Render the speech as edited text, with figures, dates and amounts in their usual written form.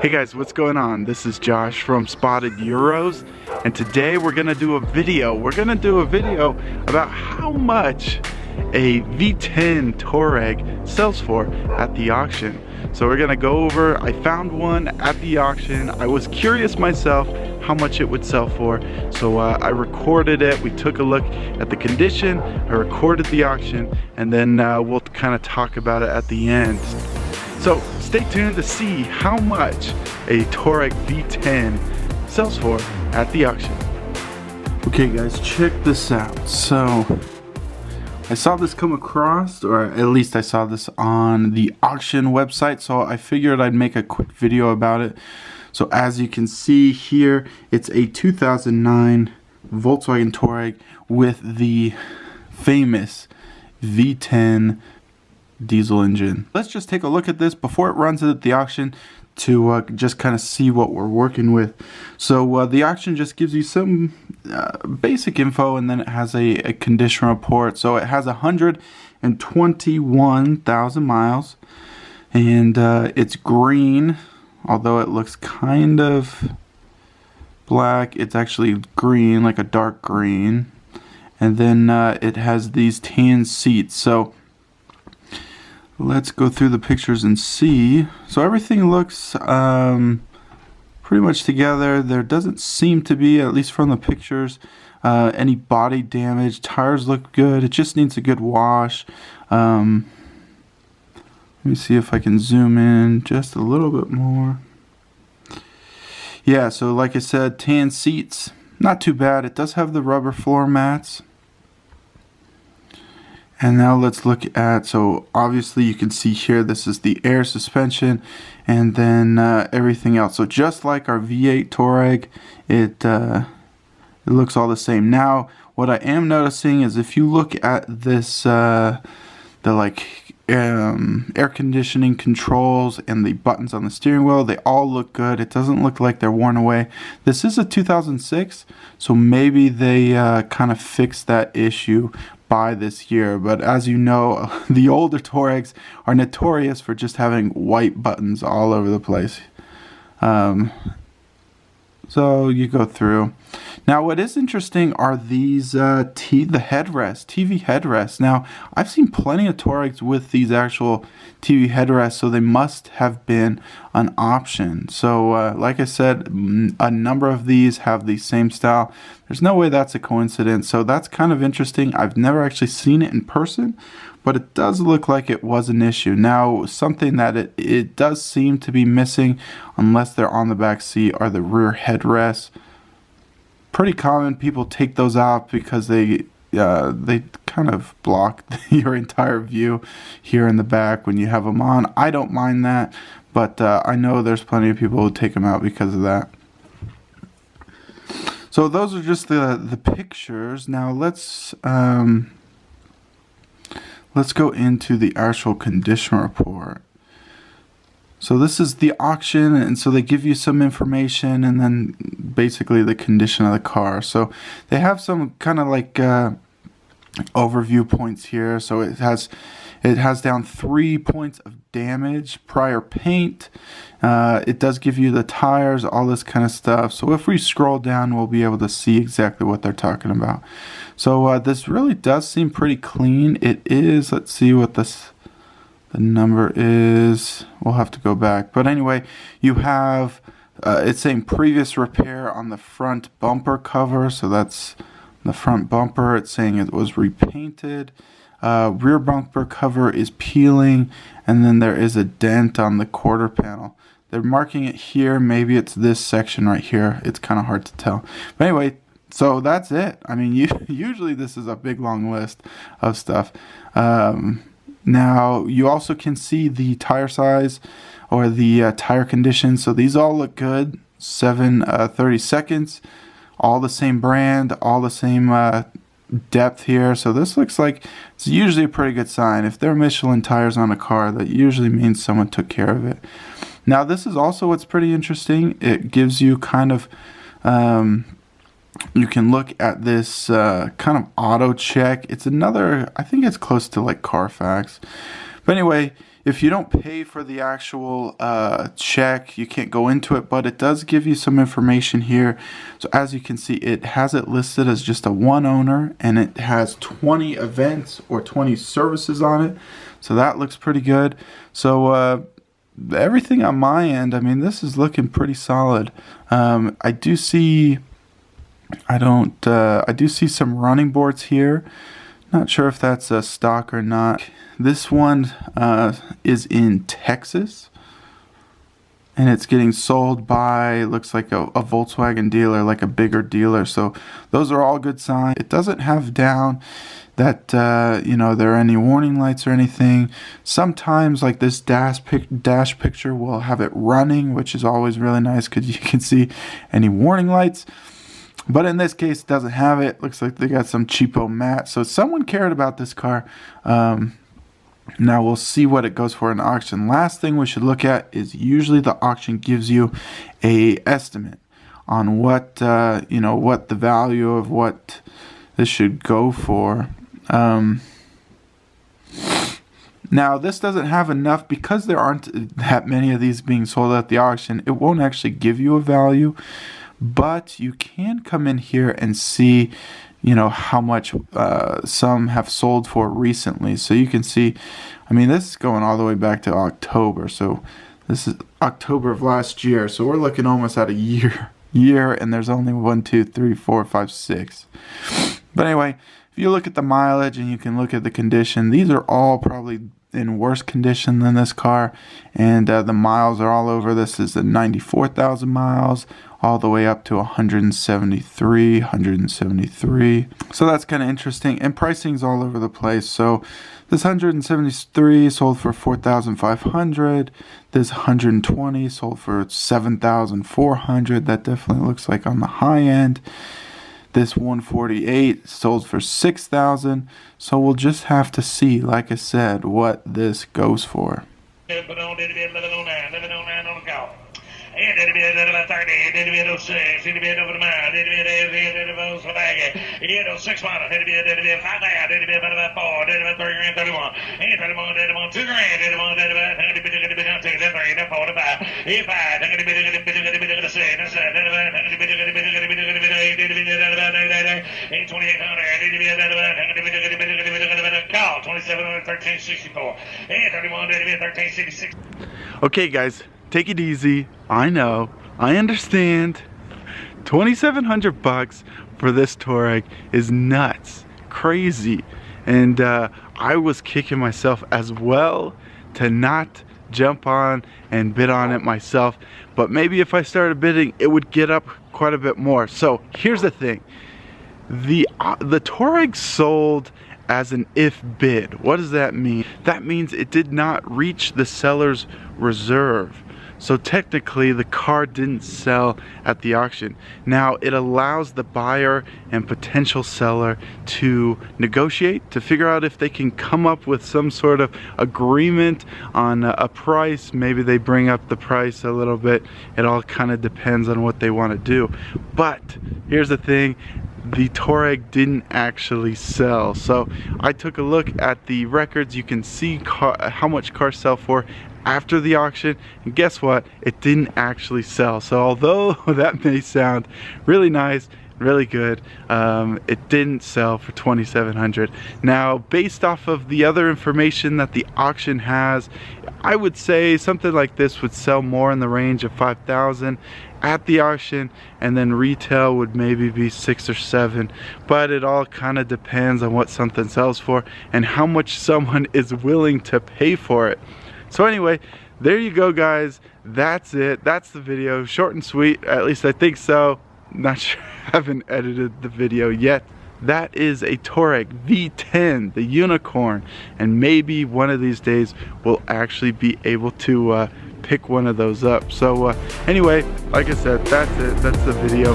Hey guys, what's going on? This is Josh from Spotted Euros, and today we're gonna do a video. We're gonna do a video about how much a V10 Touareg sells for at the auction. So we're gonna go over, I found one at the auction. I was curious myself how much it would sell for. So I recorded it, we took a look at the condition, I recorded the auction, and then we'll kind of talk about it at the end. So stay tuned to see how much a Touareg V10 sells for at the auction. Okay guys, check this out. So I saw this come across, or at least I saw this on the auction website, so I figured I'd make a quick video about it. So as you can see here, it's a 2009 Volkswagen Touareg with the famous V10 diesel engine. Let's just take a look at this before it runs at the auction to just kind of see what we're working with. So the auction just gives you some basic info, and then it has a condition report. So it has 121,000 miles, and it's green, although it looks kind of black. It's actually green, like a dark green, and then it has these tan seats. So let's go through the pictures and see. So everything looks pretty much together. There doesn't seem to be, at least from the pictures, any body damage. Tires look good. It just needs a good wash. Let me see if I can zoom in just a little bit more. Yeah, so like I said, tan seats, not too bad. It does have the rubber floor mats. And now let's look at, so obviously you can see here, this is the air suspension, and then everything else. So just like our V8 Touareg, it looks all the same. Now, what I am noticing is if you look at this, the air conditioning controls and the buttons on the steering wheel, they all look good. It doesn't look like they're worn away. This is a 2006, so maybe they kind of fixed that issue by this year. But as you know, the older Touaregs are notorious for just having white buttons all over the place. So you go through. Now what is interesting are these the headrests, TV headrests. Now I've seen plenty of Touaregs with these actual TV headrests, so they must have been an option. So like I said, a number of these have the same style. There's no way that's a coincidence, so that's kind of interesting. I've never actually seen it in person, but it does look like it was an issue. Now, something that it does seem to be missing, unless they're on the back seat, are the rear headrests. Pretty common, people take those out because they kind of block your entire view here in the back when you have them on. I don't mind that, but I know there's plenty of people who take them out because of that. So those are just the pictures. Now let's go into the actual condition report. So this is the auction, and so they give you some information and then basically the condition of the car. So they have some kind of like overview points here. So it has down 3 points of damage, prior paint. It does give you the tires, all this kind of stuff. So if we scroll down, we'll be able to see exactly what they're talking about. So this really does seem pretty clean. It is, let's see what the number is. We'll have to go back. But anyway, you have, it's saying previous repair on the front bumper cover. So that's the front bumper. It's saying it was repainted. Rear bumper cover is peeling, and then there is a dent on the quarter panel. They're marking it here. Maybe it's this section right here. It's kind of hard to tell. But anyway, so that's it. I mean, usually this is a big long list of stuff. Now, you also can see the tire size or the tire condition. So these all look good. 730 seconds. All the same brand, all the same depth here. So this looks like it's usually a pretty good sign. If there are Michelin tires on a car, that usually means someone took care of it. Now this is also what's pretty interesting. It gives you kind of you can look at this kind of auto check. It's another, I think it's close to like Carfax. But anyway, If you don't pay for the actual check, you can't go into it, but it does give you some information here. So as you can see, it has it listed as just a one owner, and it has 20 events or 20 services on it. So that looks pretty good. So everything on my end, I mean, this is looking pretty solid. I do see some running boards here. Not sure if that's a stock or not. This one is in Texas, and it's getting sold by, looks like a Volkswagen dealer, like a bigger dealer. So those are all good signs. It doesn't have down that there are any warning lights or anything. Sometimes, like this dash picture will have it running, which is always really nice because you can see any warning lights. But in this case, it doesn't have it. Looks like they got some cheapo mat. So someone cared about this car. Now we'll see what it goes for in auction. Last thing we should look at is usually the auction gives you a estimate on what what the value of what this should go for. Now this doesn't have enough because there aren't that many of these being sold at the auction. It won't actually give you a value, but you can come in here and see how much some have sold for recently. So you can see, I mean, this is going all the way back to October. So this is October of last year. So we're looking almost at a year, and there's only 1, 2, 3, 4, 5, 6. But anyway, if you look at the mileage and you can look at the condition, these are all probably in worse condition than this car, and the miles are all over. This is the 94,000 miles all the way up to 173. So that's kind of interesting, and pricing's all over the place. So this 173 sold for 4,500. This 120 sold for 7,400. That definitely looks like on the high end. This 148 sold for 6,000. So we'll just have to see, like I said, what this goes for. And it'll be about 30, it'll be 06, it'll be over the mile, it'll be Volkswagen, it'll 6 model, it'll be 5,000, it'll be about 4, it'll be 3 grand, 31, and 31, 2 grand, it'll be 45, 5, call 2700 1364, and 31, it'll be 1366. Okay, guys. Take it easy. I know. I understand. $2,700 for this Touareg is nuts. Crazy. And I was kicking myself as well to not jump on and bid on it myself. But maybe if I started bidding, it would get up quite a bit more. So here's the thing. The Touareg sold as an if bid. What does that mean? That means it did not reach the seller's reserve. So technically the car didn't sell at the auction. Now it allows the buyer and potential seller to negotiate, to figure out if they can come up with some sort of agreement on a price. Maybe they bring up the price a little bit. It all kind of depends on what they want to do. But here's the thing. The Touareg didn't actually sell. So I took a look at the records. You can see how much cars sell for after the auction, and guess what? It didn't actually sell. So although that may sound really nice, really good, it didn't sell for $2,700. Now, based off of the other information that the auction has, I would say something like this would sell more in the range of 5,000 at the auction, and then retail would maybe be 6 or 7. But it all kind of depends on what something sells for and how much someone is willing to pay for it. So anyway, there you go, guys. That's it. That's the video. Short and sweet. At least I think so. Not sure. I haven't edited the video yet. That is a Touareg V10, the unicorn. And maybe one of these days we'll actually be able to pick one of those up. So anyway, like I said, that's it. That's the video.